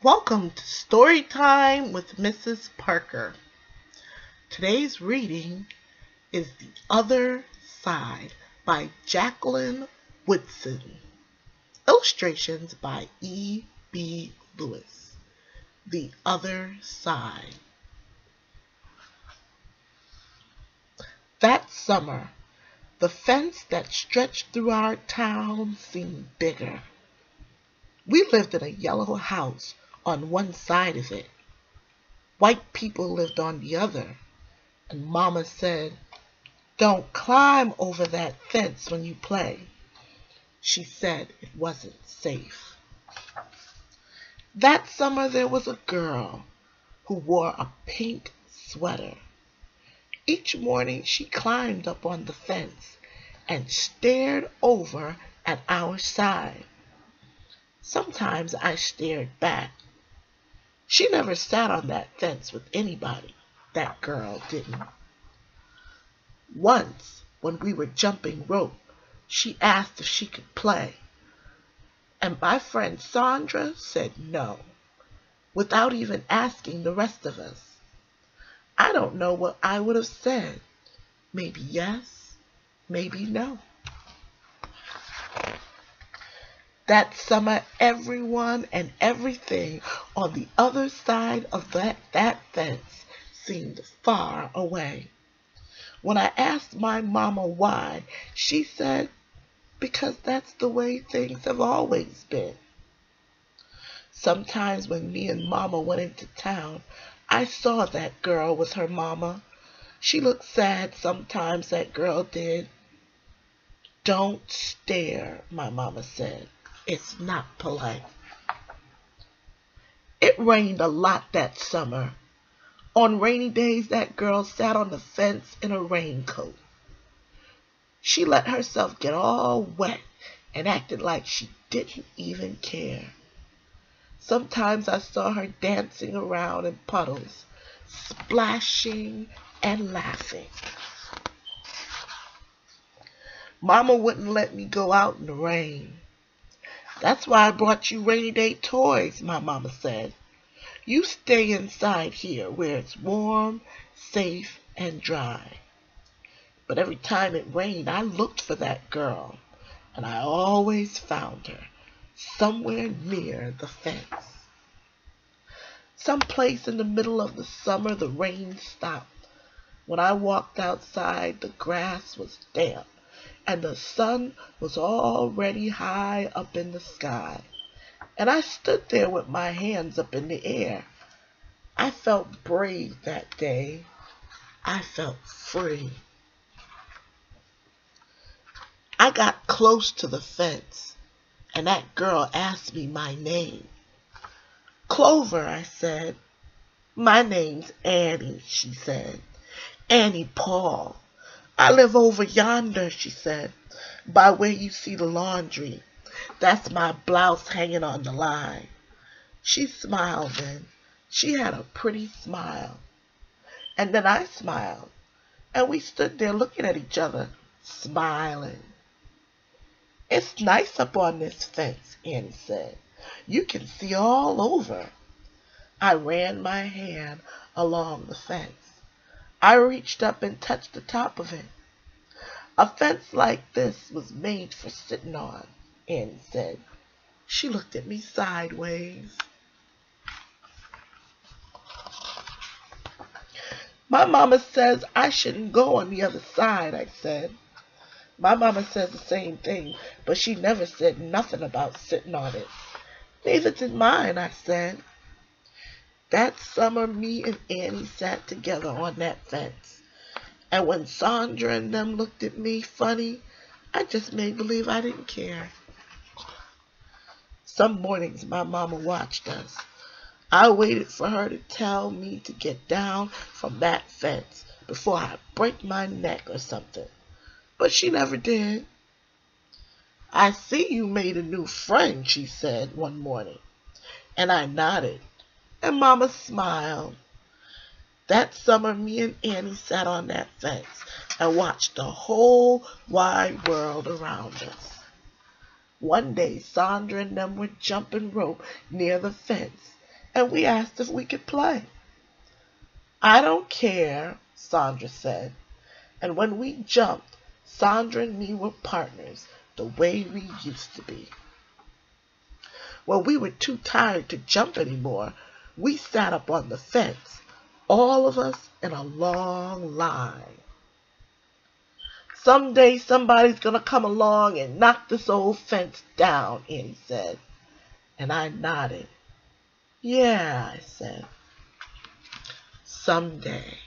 Welcome to Story Time with Mrs. Parker. Today's reading is The Other Side by Jacqueline Woodson. Illustrations by E.B. Lewis. The Other Side. That summer, the fence that stretched through our town seemed bigger. We lived in a yellow house on one side of it. White people lived on the other, and Mama said, "Don't climb over that fence when you play." She said it wasn't safe. That summer there was a girl who wore a pink sweater. Each morning she climbed up on the fence and stared over at our side. Sometimes I stared back. She never sat on that fence with anybody. That girl didn't. Once, when we were jumping rope, she asked if she could play. And my friend Sandra said no, without even asking the rest of us. I don't know what I would have said. Maybe yes, maybe no. That summer, everyone and everything on the other side of that fence seemed far away. When I asked my mama why, she said, "Because that's the way things have always been." Sometimes when me and Mama went into town, I saw that girl with her mama. She looked sad sometimes, that girl did. "Don't stare," my mama said. "It's not polite." It rained a lot that summer. On rainy days, that girl sat on the fence in a raincoat. She let herself get all wet and acted like she didn't even care. Sometimes I saw her dancing around in puddles, splashing and laughing. Mama wouldn't let me go out in the rain. "That's why I brought you rainy day toys," my mama said. "You stay inside here where it's warm, safe, and dry." But every time it rained, I looked for that girl, and I always found her somewhere near the fence. Someplace in the middle of the summer, the rain stopped. When I walked outside, the grass was damp, and the sun was already high up in the sky. And I stood there with my hands up in the air. I felt brave that day. I felt free. I got close to the fence, and that girl asked me my name. "Clover," I said. "My name's Annie," she said. "Annie Paul. I live over yonder," she said, "by where you see the laundry. That's my blouse hanging on the line." She smiled then. She had a pretty smile. And then I smiled, and we stood there looking at each other, smiling. "It's nice up on this fence," Annie said. "You can see all over." I ran my hand along the fence. I reached up and touched the top of it. "A fence like this was made for sitting on," Annie said. She looked at me sideways. "My mama says I shouldn't go on the other side," I said. "My mama says the same thing, but she never said nothing about sitting on it." "Neither did mine," I said. That summer, me and Annie sat together on that fence. And when Sandra and them looked at me funny, I just made believe I didn't care. Some mornings my mama watched us. I waited for her to tell me to get down from that fence before I break my neck or something. But she never did. "I see you made a new friend," she said one morning. And I nodded, and Mama smiled. That summer, me and Annie sat on that fence and watched the whole wide world around us. One day, Sandra and them were jumping rope near the fence, and we asked if we could play. I don't care, Sandra said. And when we jumped, Sandra and me were partners the way we used to be. When we were too tired to jump anymore, we sat up on the fence, all of us in a long line. Someday somebody's going to come along and knock this old fence down, Annie said. And I nodded. Yeah, I said. Someday.